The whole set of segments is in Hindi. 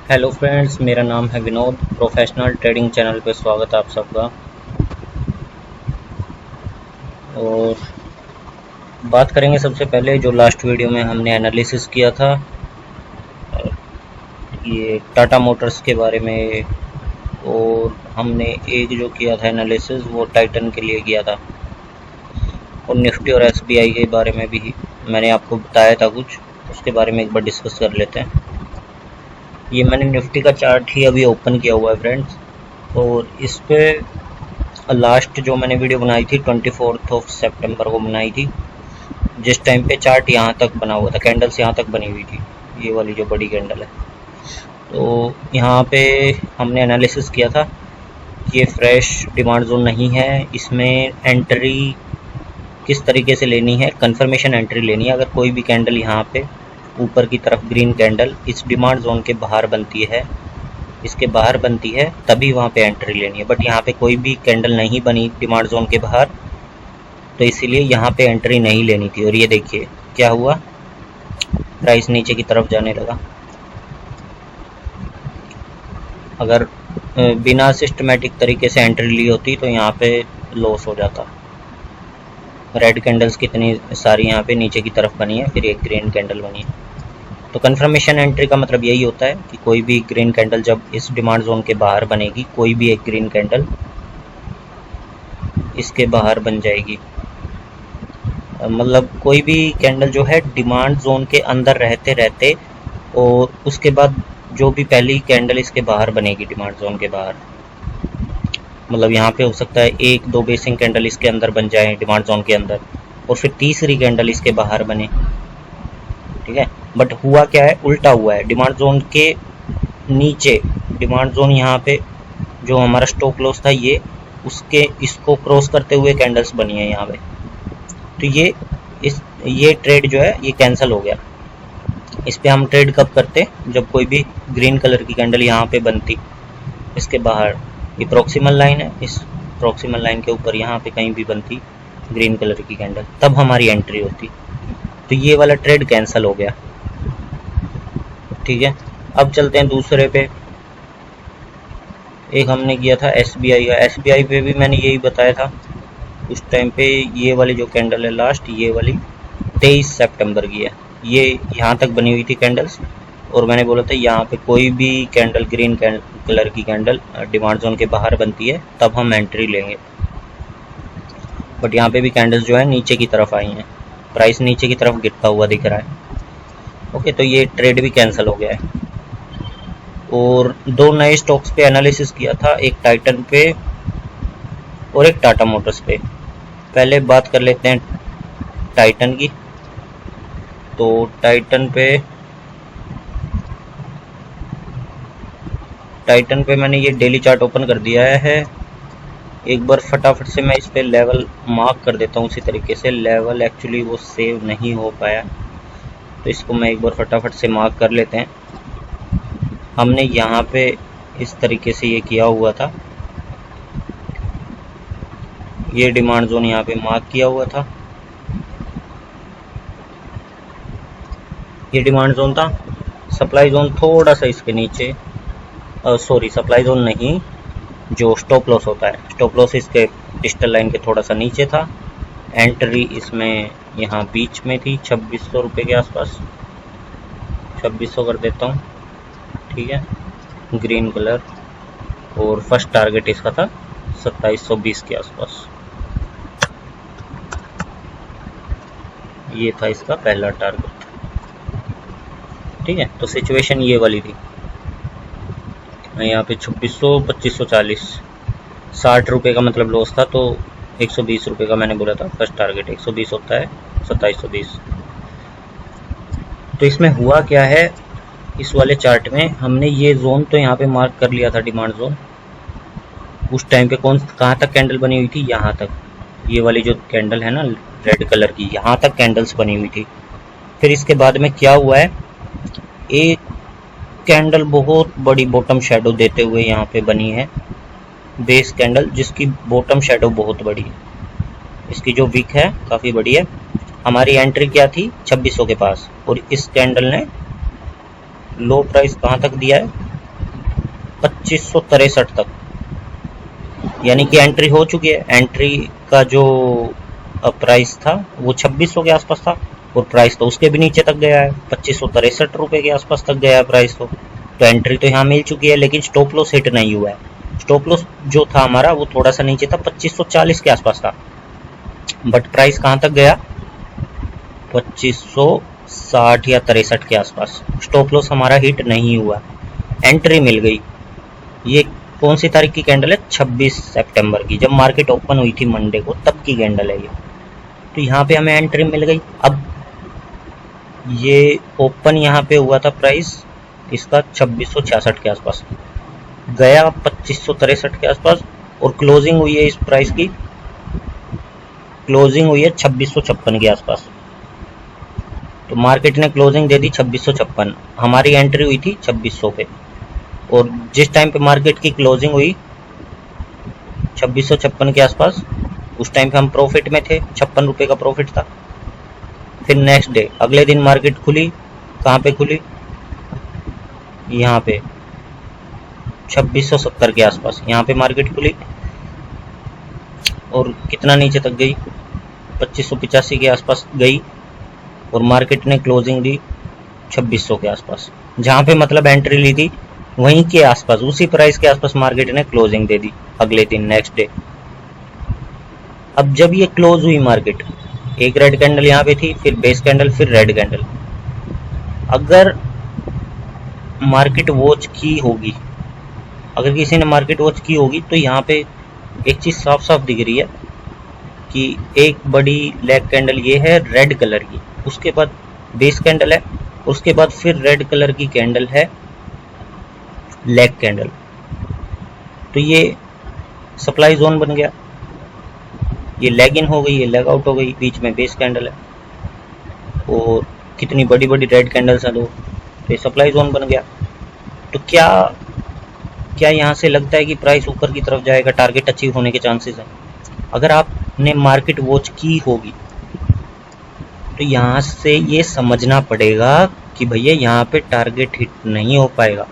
हेलो फ्रेंड्स, मेरा नाम है विनोद। प्रोफेशनल ट्रेडिंग चैनल पे स्वागत है आप सबका। और बात करेंगे सबसे पहले जो लास्ट वीडियो में हमने एनालिसिस किया था, ये टाटा मोटर्स के बारे में। और हमने एक जो किया था एनालिसिस वो टाइटन के लिए किया था, और निफ्टी और एसबीआई के बारे में भी मैंने आपको बताया था कुछ, उसके बारे में एक बार डिस्कस कर लेते हैं। ये मैंने निफ्टी का चार्ट ही अभी ओपन किया हुआ है फ्रेंड्स, और इस पे लास्ट जो मैंने वीडियो बनाई थी 24 सितंबर को बनाई थी, जिस टाइम पे चार्ट यहाँ तक बना हुआ था, कैंडल्स यहाँ तक बनी हुई थी, ये वाली जो बड़ी कैंडल है। तो यहाँ पे हमने एनालिसिस किया था कि ये फ्रेश डिमांड जोन नहीं है, इसमें एंट्री किस तरीके से लेनी है, कंफर्मेशन एंट्री लेनी है। अगर कोई भी कैंडल यहाँ पे ऊपर की तरफ ग्रीन कैंडल इस डिमांड जोन के बाहर बनती है, इसके बाहर बनती है, तभी वहाँ पे एंट्री लेनी है। बट यहाँ पे कोई भी कैंडल नहीं बनी डिमांड जोन के बाहर, तो इसीलिए यहाँ पे एंट्री नहीं लेनी थी। और ये देखिए क्या हुआ, प्राइस नीचे की तरफ जाने लगा। अगर बिना सिस्टमेटिक तरीके से एंट्री ली होती तो यहाँ पे लॉस हो जाता। रेड कैंडल्स कितनी सारी यहाँ पे नीचे की तरफ बनी है, फिर एक ग्रीन कैंडल बनी है। तो कंफर्मेशन एंट्री का मतलब यही होता है कि कोई भी ग्रीन कैंडल जब इस डिमांड जोन के बाहर बनेगी, कोई भी एक ग्रीन कैंडल इसके बाहर बन जाएगी, मतलब कोई भी कैंडल जो है डिमांड जोन के अंदर रहते रहते, और उसके बाद जो भी पहली कैंडल इसके बाहर बनेगी डिमांड जोन के बाहर, मतलब यहाँ पे हो सकता है एक दो बेसिक कैंडल इसके अंदर बन जाए डिमांड जोन के अंदर, और फिर तीसरी कैंडल इसके बाहर बने, ठीक है। बट हुआ क्या है, उल्टा हुआ है। डिमांड जोन के नीचे, डिमांड जोन यहाँ पे जो हमारा स्टॉप लॉस था ये, उसके इसको क्रॉस करते हुए कैंडल्स बनी है यहाँ पे। तो ये ट्रेड जो है ये कैंसिल हो गया। इस पे हम ट्रेड कब करते, जब कोई भी ग्रीन कलर की कैंडल यहाँ पे बनती इसके बाहर, ये प्रॉक्सिमल लाइन है, इस प्रॉक्सिमल लाइन के ऊपर यहाँ पे कहीं भी बनती ग्रीन कलर की कैंडल, तब हमारी एंट्री होती। तो ये वाला ट्रेड कैंसिल हो गया, ठीक है। अब चलते हैं दूसरे पे। एक हमने किया था एसबीआई का। एसबीआई पे भी मैंने यही बताया था उस टाइम पे। ये वाली जो कैंडल है लास्ट, ये वाली 23 सितंबर की है, ये यहाँ तक बनी हुई थी कैंडल्स, और मैंने बोला था यहाँ पे कोई भी कैंडल ग्रीन कलर की कैंडल डिमांड जोन के बाहर बनती है तब हम एंट्री लेंगे। बट यहाँ पे भी कैंडल्स जो है नीचे की तरफ आई हैं, प्राइस नीचे की तरफ गिरता हुआ दिख रहा है। ओके, तो ये ट्रेड भी कैंसिल हो गया है। और दो नए स्टॉक्स पे एनालिसिस किया था, एक टाइटन पे और एक टाटा मोटर्स पे। पहले बात कर लेते हैं टाइटन की। तो टाइटन पे मैंने ये डेली चार्ट ओपन कर दिया है। एक बार फटाफट से मैं इस पे लेवल मार्क कर देता हूँ। उसी तरीके से लेवल एक्चुअली वो सेव नहीं हो पाया, तो इसको मैं एक बार फटाफट से मार्क कर लेते हैं। हमने यहाँ पे इस तरीके से ये किया हुआ था, ये डिमांड जोन यहाँ पे मार्क किया हुआ था, ये डिमांड जोन था। सप्लाई जोन थोड़ा सा इसके नीचे, सॉरी सप्लाई जोन नहीं, जो स्टॉप लॉस होता है, स्टॉप लॉस इसके डिजिटल लाइन के थोड़ा सा नीचे था। एंट्री इसमें यहाँ बीच में थी 2600 रुपये के आसपास, 2600 कर देता हूँ, ठीक है, ग्रीन कलर। और फर्स्ट टारगेट इसका था 2720 के आसपास, ये था इसका पहला टारगेट, ठीक है। तो सिचुएशन ये वाली थी, यहाँ पे 2600 2540, 60 रुपये का मतलब लॉस था, तो 120 रुपये का मैंने बोला था फर्स्ट टारगेट, 120 होता है 2720। तो इसमें हुआ क्या है, इस वाले चार्ट में हमने ये जोन तो यहाँ पे मार्क कर लिया था, डिमांड जोन। उस टाइम पे कहाँ तक कैंडल बनी हुई थी, यहाँ तक, ये वाली जो कैंडल है ना रेड कलर की, यहाँ तक कैंडल्स बनी हुई थी। फिर इसके बाद में क्या हुआ है, एक कैंडल बहुत बड़ी बॉटम शेडो देते हुए यहाँ पे बनी है, बेस कैंडल, जिसकी बॉटम शेडो बहुत बड़ी है, इसकी जो विक है काफ़ी बड़ी है। हमारी एंट्री क्या थी 2600 के पास, और इस कैंडल ने लो प्राइस कहाँ तक दिया है 2563 तक, यानी कि एंट्री हो चुकी है। एंट्री का जो प्राइस था वो 2600 के आसपास था और प्राइस तो उसके भी नीचे तक गया है, 2563 रुपये के आसपास तक गया है प्राइस तो एंट्री तो यहाँ मिल चुकी है, लेकिन स्टॉप लॉस हिट नहीं हुआ है। स्टॉप लॉस जो था हमारा वो थोड़ा सा नीचे था, 2540 के आसपास था, बट प्राइस कहाँ तक गया, 2560 या 63 के आसपास। स्टॉप लॉस हमारा हिट नहीं हुआ, एंट्री मिल गई। ये कौन सी तारीख की कैंडल है, 26 सितंबर की, जब मार्केट ओपन हुई थी मंडे को, तब की कैंडल है ये। तो यहाँ पे हमें एंट्री मिल गई। अब ये ओपन यहाँ पे हुआ था प्राइस इसका 2666 के आसपास, गया 2563 के आसपास, और क्लोजिंग हुई है इस प्राइस की, क्लोजिंग हुई है 2656 के आसपास। तो मार्केट ने क्लोजिंग दे दी 2656, हमारी एंट्री हुई थी 2600 पे, और जिस टाइम पे मार्केट की क्लोजिंग हुई 2656 के आसपास, उस टाइम पे हम प्रॉफिट में थे, 56 रुपये का प्रॉफिट था। फिर नेक्स्ट डे अगले दिन मार्केट खुली, कहाँ पे खुली, यहाँ पे 2670 के आसपास, यहाँ पे मार्केट खुली और कितना नीचे तक गई, 2585 के आसपास गई, और मार्केट ने क्लोजिंग दी 2600 के आसपास। जहाँ पे मतलब एंट्री ली थी वहीं के आसपास, उसी प्राइस के आसपास मार्केट ने क्लोजिंग दे दी अगले दिन, नेक्स्ट डे। अब जब ये क्लोज हुई मार्केट, एक रेड कैंडल यहाँ पे थी, फिर बेस कैंडल, फिर रेड कैंडल। अगर मार्केट वॉच की होगी, अगर किसी ने मार्केट वॉच की होगी, तो यहाँ पे एक चीज साफ साफ दिख रही है कि एक बड़ी लेग कैंडल ये है रेड कलर की, उसके बाद बेस कैंडल है, उसके बाद फिर रेड कलर की कैंडल है लेग कैंडल। तो ये सप्लाई जोन बन गया, ये लेग इन हो गई, ये लेग आउट हो गई, बीच में बेस कैंडल है, और कितनी बड़ी बड़ी रेड कैंडल्स हैं दो, तो ये सप्लाई जोन बन गया। तो क्या क्या यहाँ से लगता है कि प्राइस ऊपर की तरफ जाएगा, टारगेट अचीव होने के चांसेस हैं? अगर आपने मार्केट वॉच की होगी तो यहाँ से ये समझना पड़ेगा कि भैया यहाँ पे टारगेट हिट नहीं हो पाएगा,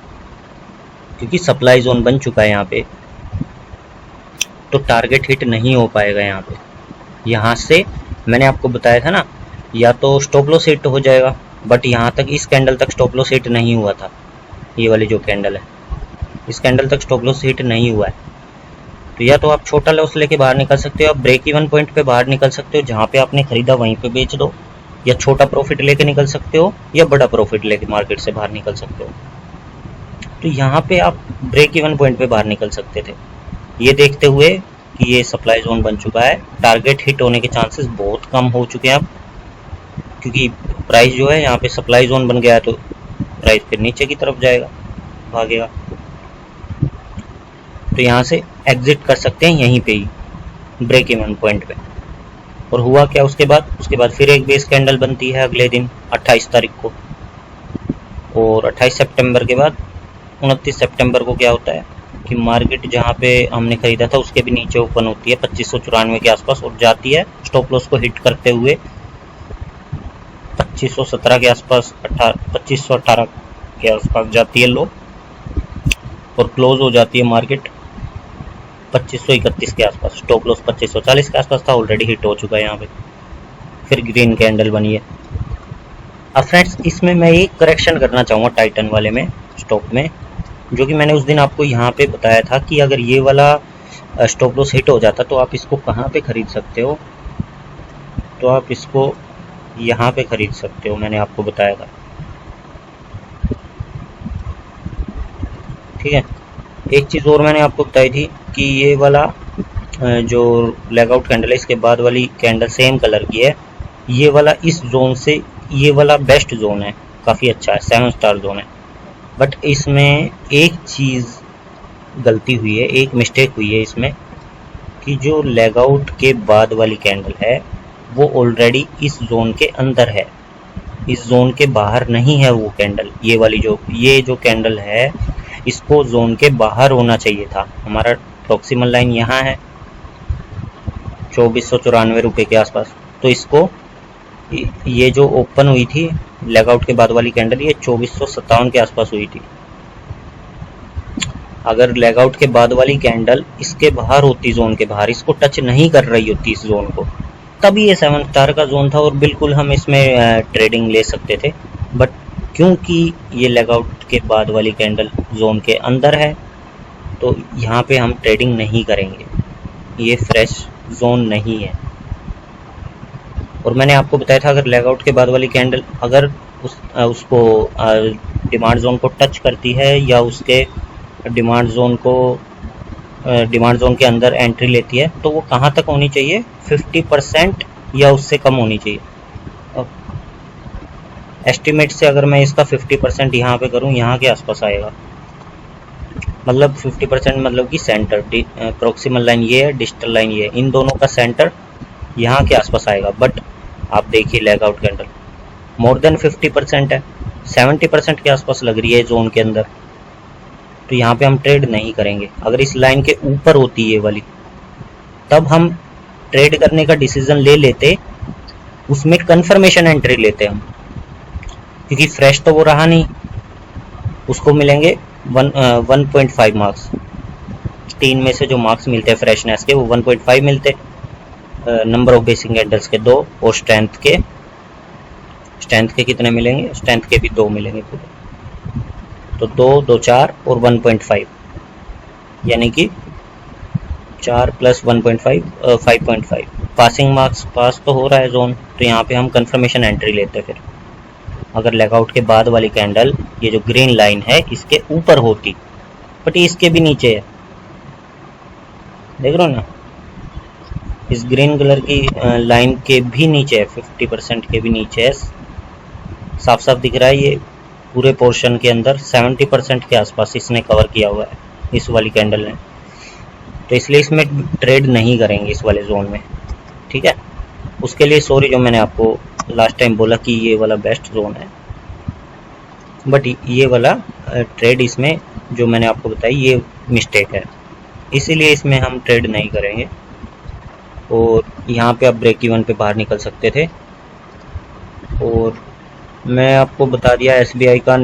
क्योंकि सप्लाई जोन बन चुका है यहाँ पे, तो टारगेट हिट नहीं हो पाएगा यहाँ पे। यहाँ से मैंने आपको बताया था ना, या तो स्टॉप लॉस हिट हो जाएगा, बट यहाँ तक इस कैंडल तक स्टॉप लॉस हिट नहीं हुआ था। ये वाली जो कैंडल है, इस कैंडल तक स्टॉप लॉस हिट नहीं हुआ है, तो या तो आप छोटा लॉस लेके बाहर निकल सकते हो, आप ब्रेक इवन पॉइंट पे बाहर निकल सकते हो, जहाँ पे आपने खरीदा वहीं पे बेच दो, या छोटा प्रॉफिट लेके निकल सकते हो, या बड़ा प्रॉफिट लेके मार्केट से बाहर निकल सकते हो। तो यहाँ पे आप ब्रेक इवन पॉइंट पे बाहर निकल सकते थे, ये देखते हुए कि ये सप्लाई जोन बन चुका है, टारगेट हिट होने के चांसेस बहुत कम हो चुके हैं अब, क्योंकि प्राइस जो है यहाँ पे सप्लाई जोन बन गया है, तो प्राइस फिर नीचे की तरफ जाएगा, भागेगा। तो यहाँ से एग्जिट कर सकते हैं यहीं पे ही ब्रेक इवन पॉइंट पे। और हुआ क्या उसके बाद फिर एक बेस कैंडल बनती है अगले दिन 28 तारीख को, और 28 सितंबर के बाद 29 सितंबर को क्या होता है कि मार्केट जहाँ पे हमने खरीदा था उसके भी नीचे ओपन होती है 2594 के आसपास, और जाती है स्टॉप लॉस को हिट करते हुए 2517 के आसपास, 2518 के आसपास जाती है लो, और क्लोज हो जाती है मार्केट 2531 के आसपास। स्टॉप लॉस 2540 के आसपास था, ऑलरेडी हिट हो चुका है यहाँ पे, फिर ग्रीन कैंडल बनी है। अब फ्रेंड्स इसमें मैं एक करेक्शन करना चाहूँगा टाइटन वाले में, स्टॉक में, जो कि मैंने उस दिन आपको यहाँ पे बताया था कि अगर ये वाला स्टॉप लॉस हिट हो जाता तो आप इसको कहाँ पे खरीद सकते हो, तो आप इसको यहाँ पे खरीद सकते हो, मैंने आपको बताया था, ठीक है। एक चीज़ और मैंने आपको बताई थी कि ये वाला जो लेग आउट कैंडल है, इसके बाद वाली कैंडल सेम कलर की है, ये वाला इस जोन से, ये वाला बेस्ट जोन है, काफ़ी अच्छा है, 7 स्टार जोन है। बट इसमें एक चीज़ गलती हुई है, एक मिस्टेक हुई है इसमें, कि जो लेग आउट के बाद वाली कैंडल है वो ऑलरेडी इस जोन के अंदर है, इस जोन के बाहर नहीं है वो कैंडल। ये वाली ये जो कैंडल है, इसको जोन के बाहर होना चाहिए था। हमारा प्रॉक्सिमल लाइन यहाँ है 2494 रुपये के आसपास, तो इसको, ये जो ओपन हुई थी लेग आउट के बाद वाली कैंडल, ये 2457 के आसपास हुई थी, अगर लेगआउट के बाद वाली कैंडल इसके बाहर होती, जोन के बाहर, इसको टच नहीं कर रही होती इस जोन को, तभी ये 7 स्टार का जोन था और बिल्कुल हम इसमें ट्रेडिंग ले सकते थे। बट क्योंकि ये लेगआउट के बाद वाली कैंडल जोन के अंदर है तो यहाँ पे हम ट्रेडिंग नहीं करेंगे, ये फ्रेश जोन नहीं है। और मैंने आपको बताया था अगर लेगआउट के बाद वाली कैंडल अगर उसको डिमांड जोन को टच करती है या उसके डिमांड जोन के अंदर एंट्री लेती है तो वो कहाँ तक होनी चाहिए, 50% या उससे कम होनी चाहिए। एस्टिमेट से अगर मैं इसका 50% यहाँ पे करूँ, यहाँ के आसपास आएगा, मतलब 50% मतलब कि सेंटर, प्रोक्सिमल लाइन ये है, डिस्टल लाइन ये है, इन दोनों का सेंटर यहाँ के आसपास आएगा। बट आप देखिए लेगआउट कैंडल मोर देन 50% है, 70% के आसपास लग रही है जोन के अंदर, तो यहाँ पे हम ट्रेड नहीं करेंगे। अगर इस लाइन के ऊपर होती है ये वाली, तब हम ट्रेड करने का डिसीजन ले लेते, उसमें कंफर्मेशन एंट्री लेते हम, क्योंकि फ्रेश तो वो रहा नहीं, उसको मिलेंगे 1.5 मार्क्स। 3 में से जो मार्क्स मिलते हैं फ्रेशनेस के वो 1.5 मिलते, नंबर ऑफ बेसिक कैंडल्स के 2 और स्ट्रेंथ के कितने मिलेंगे, स्ट्रेंथ के भी 2 मिलेंगे पूरे, तो 2 2 4 और 1.5, यानी कि 4 + 1.5 5.5 पासिंग मार्क्स। पास तो हो रहा है जोन, तो यहाँ पे हम कंफर्मेशन एंट्री लेते हैं। फिर अगर लेगआउट के बाद वाली कैंडल ये जो ग्रीन लाइन है इसके ऊपर होती, बट ये इसके भी नीचे है, देख रहे हो ना, इस ग्रीन कलर की लाइन के भी नीचे है, 50% के भी नीचे है, साफ साफ दिख रहा है। ये पूरे पोर्शन के अंदर 70% के आसपास इसने कवर किया हुआ है इस वाली कैंडल ने, तो इसलिए इसमें ट्रेड नहीं करेंगे इस वाले जोन में, ठीक है। उसके लिए सॉरी, जो मैंने आपको लास्ट टाइम बोला कि ये वाला बेस्ट जोन है, बट ये वाला ट्रेड इसमें जो मैंने आपको बताई ये मिस्टेक है, इसीलिए इसमें हम ट्रेड नहीं करेंगे। और यहाँ पे आप ब्रेक इवन पे बाहर निकल सकते थे। और मैं आपको बता दिया SBI का,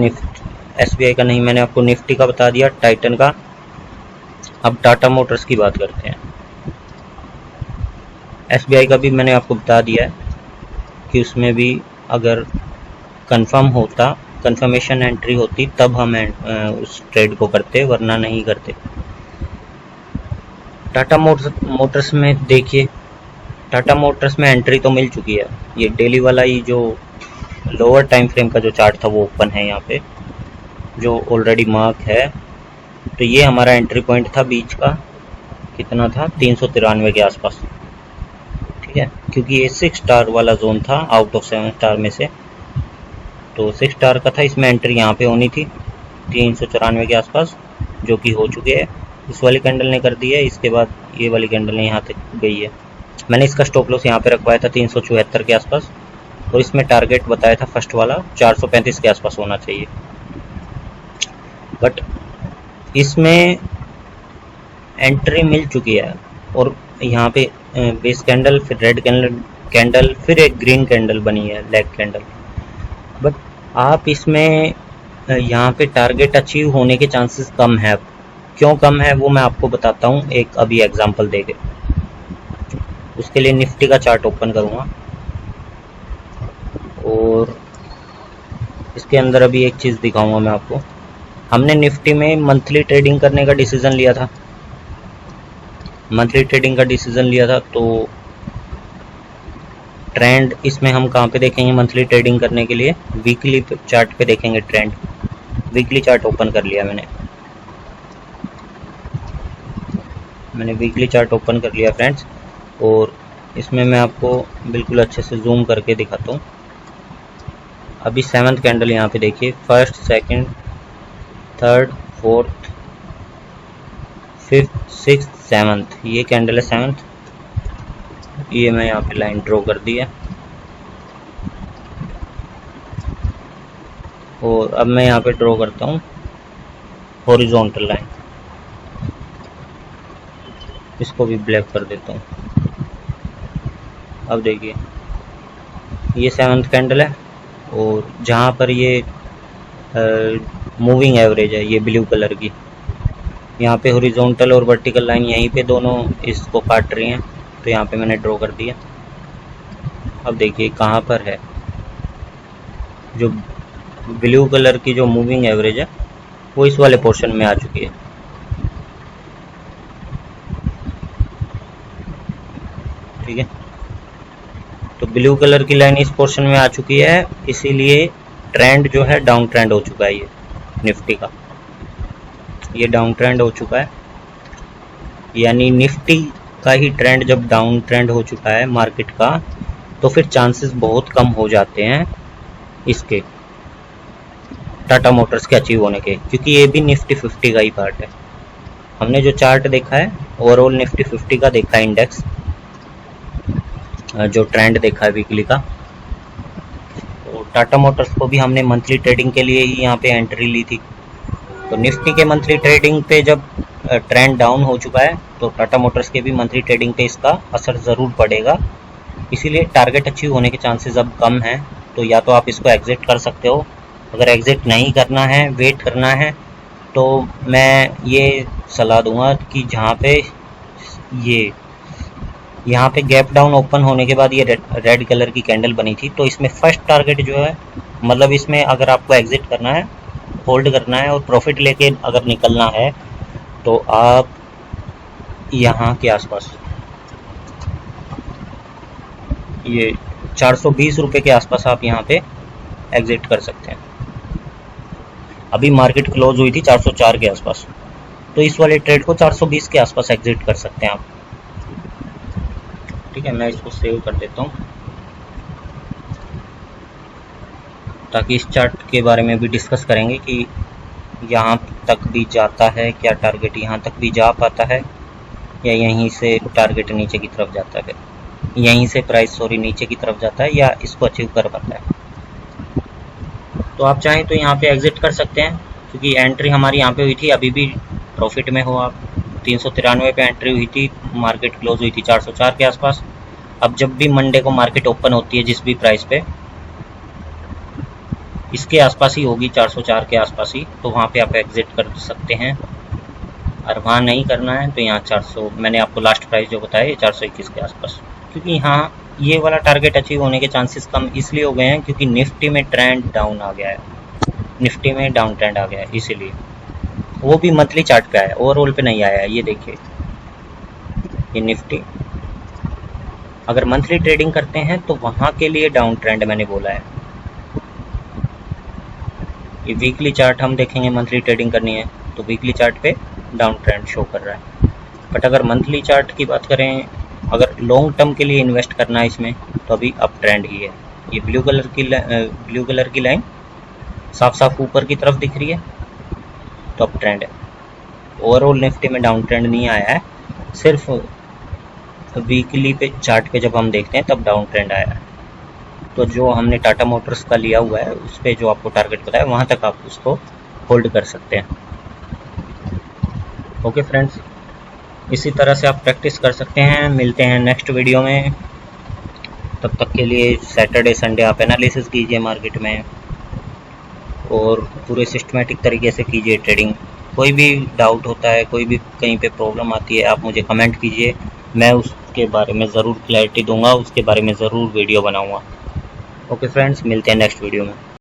SBI का नहीं, मैंने आपको निफ्टी का बता दिया, टाइटन का। अब टाटा मोटर्स की बात करते हैं। SBI का भी मैंने आपको बता दिया है कि उसमें भी अगर कंफर्मेशन एंट्री होती तब हम उस ट्रेड को करते, वरना नहीं करते। टाटा मोटर्स में देखिए, टाटा मोटर्स में एंट्री तो मिल चुकी है, ये डेली वाला ही जो लोअर टाइम फ्रेम का जो चार्ट था वो ओपन है यहाँ पे, जो ऑलरेडी मार्क है। तो ये हमारा एंट्री पॉइंट था बीच का, कितना था, 393 के आसपास, ठीक है, क्योंकि ये 6 स्टार वाला जोन था आउट ऑफ 7 स्टार में से, तो 6 स्टार का था, इसमें एंट्री यहाँ पे होनी थी 394 के आसपास, जो कि हो चुके हैं, इस वाली कैंडल ने कर दी है। इसके बाद ये वाली कैंडल ने यहाँ तक गई है। मैंने इसका स्टॉप लॉस यहाँ पे रखवाया था 374 के आसपास, और इसमें टारगेट बताया था फर्स्ट वाला 435 के आसपास होना चाहिए। बट इसमें एंट्री मिल चुकी है, और यहाँ पे बेस कैंडल, फिर रेड कैंडल, फिर एक ग्रीन कैंडल बनी है, लेग कैंडल। बट आप इसमें यहाँ पे टारगेट अचीव होने के चांसेस कम है। क्यों कम है वो मैं आपको बताता हूँ एक अभी एग्जांपल देके। उसके लिए निफ्टी का चार्ट ओपन करूँगा, और इसके अंदर अभी एक चीज़ दिखाऊंगा मैं आपको। हमने निफ्टी में मंथली ट्रेडिंग करने का डिसीज़न लिया था, तो ट्रेंड इसमें हम कहाँ पे देखेंगे मंथली ट्रेडिंग करने के लिए, वीकली चार्ट पे देखेंगे ट्रेंड। वीकली चार्ट ओपन कर लिया मैंने वीकली चार्ट ओपन कर लिया फ्रेंड्स, और इसमें मैं आपको बिल्कुल अच्छे से जूम करके दिखाता हूँ। अभी 7th कैंडल यहाँ पे देखिए, 1st, 2nd, 3rd, 4th, 5th, 6th, 7th, ये कैंडल है 7th। ये मैं यहाँ पे लाइन ड्रॉ कर दी है, और अब मैं यहाँ पे ड्रॉ करता हूँ हॉरिजॉन्टल लाइन, इसको भी ब्लैक कर देता हूँ। अब देखिए ये 7th कैंडल है, और जहाँ पर ये मूविंग एवरेज है, ये ब्लू कलर की, यहाँ पे हॉरिजॉन्टल और वर्टिकल लाइन यहीं पे दोनों इसको काट रही हैं, तो यहाँ पे मैंने ड्रॉ कर दिया। अब देखिए कहाँ पर है, जो ब्लू कलर की जो मूविंग एवरेज है वो इस वाले पोर्शन में आ चुकी है। ठीक है, तो ब्लू कलर की लाइन इस पोर्शन में आ चुकी है, इसीलिए ट्रेंड जो है डाउन ट्रेंड हो चुका है। ये निफ्टी का ये डाउन ट्रेंड हो चुका है, यानी निफ्टी का ही ट्रेंड जब डाउन ट्रेंड हो चुका है मार्केट का, तो फिर चांसेस बहुत कम हो जाते हैं इसके टाटा मोटर्स के अचीव होने के, क्योंकि ये भी निफ्टी 50 का ही पार्ट है। हमने जो चार्ट देखा है ओवरऑल निफ्टी 50 का देखा है इंडेक्स, जो ट्रेंड देखा है वीकली का। तो टाटा मोटर्स को भी हमने मंथली ट्रेडिंग के लिए ही यहाँ पे एंट्री ली थी। तो निफ्टी के मंथली ट्रेडिंग पे जब ट्रेंड डाउन हो चुका है, तो टाटा मोटर्स के भी मंथली ट्रेडिंग पे इसका असर ज़रूर पड़ेगा, इसीलिए टारगेट अचीव होने के चांसेस अब कम हैं। तो या तो आप इसको एग्जिट कर सकते हो, अगर एग्जिट नहीं करना है, वेट करना है, तो मैं ये सलाह दूंगा कि जहाँ पे ये यहाँ पे गैप डाउन ओपन होने के बाद ये रेड कलर की कैंडल बनी थी, तो इसमें फर्स्ट टारगेट जो है, मतलब इसमें अगर आपको एग्जिट करना है, होल्ड करना है और प्रॉफिट लेके अगर निकलना है, तो आप यहाँ के आसपास ये 420 रुपये के आसपास आप यहाँ पे एग्जिट कर सकते हैं। अभी मार्केट क्लोज हुई थी 404 के आसपास, तो इस वाले ट्रेड को 420 के आसपास एग्जिट कर सकते हैं आप। ठीक है, मैं इसको सेव कर देता हूँ ताकि इस चार्ट के बारे में भी डिस्कस करेंगे कि यहाँ तक भी जाता है क्या, टारगेट यहाँ तक भी जा पाता है या यहीं से टारगेट नीचे की तरफ जाता है, यहीं से प्राइस नीचे की तरफ जाता है या इसको अचीव कर पाता है। तो आप चाहें तो यहाँ पे एग्जिट कर सकते हैं, क्योंकि एंट्री हमारी यहाँ पे हुई थी, अभी भी प्रॉफिट में हो आप। 393 पे एंट्री हुई थी, मार्केट क्लोज हुई थी 404 के आसपास। अब जब भी मंडे को मार्केट ओपन होती है जिस भी प्राइस पे, इसके आसपास ही होगी, 404 के आसपास ही, तो वहाँ पे आप एग्जिट कर सकते हैं। और वहाँ नहीं करना है तो यहाँ 400, मैंने आपको लास्ट प्राइस जो बताया 421 के आसपास, क्योंकि यहाँ ये वाला टारगेट अचीव होने के चांसेस कम इसलिए हो गए हैं क्योंकि निफ्टी में ट्रेंड डाउन आ गया है, निफ्टी में डाउन ट्रेंड आ गया है, इसीलिए वो भी मंथली चार्ट पे आया, ओवरऑल पे नहीं आया है। ये देखिए, ये निफ्टी अगर मंथली ट्रेडिंग करते हैं तो वहाँ के लिए डाउन ट्रेंड मैंने बोला है। ये वीकली चार्ट हम देखेंगे, मंथली ट्रेडिंग करनी है तो वीकली चार्ट पे डाउन ट्रेंड शो कर रहा है। बट अगर मंथली चार्ट की बात करें, अगर लॉन्ग टर्म के लिए इन्वेस्ट करना है इसमें, तो अभी अप ट्रेंड ही है। ये ब्लू कलर की लाइन साफ साफ ऊपर की तरफ दिख रही है, तो अप ट्रेंड है। ओवरऑल निफ्टी में डाउन ट्रेंड नहीं आया है, सिर्फ वीकली पे चार्ट पे जब हम देखते हैं तब डाउन ट्रेंड आया है। तो जो हमने टाटा मोटर्स का लिया हुआ है उस पर जो आपको टारगेट बताया वहाँ तक आप उसको होल्ड कर सकते हैं। ओके फ्रेंड्स, इसी तरह से आप प्रैक्टिस कर सकते हैं। मिलते हैं नेक्स्ट वीडियो में, तब तक के लिए सैटरडे संडे आप एनालिसिस कीजिए मार्केट में और पूरे सिस्टमेटिक तरीके से कीजिए ट्रेडिंग। कोई भी डाउट होता है, कोई भी कहीं पे प्रॉब्लम आती है, आप मुझे कमेंट कीजिए, मैं उसके बारे में ज़रूर क्लैरिटी दूंगा, उसके बारे में ज़रूर वीडियो बनाऊंगा। ओके फ्रेंड्स, मिलते हैं नेक्स्ट वीडियो में।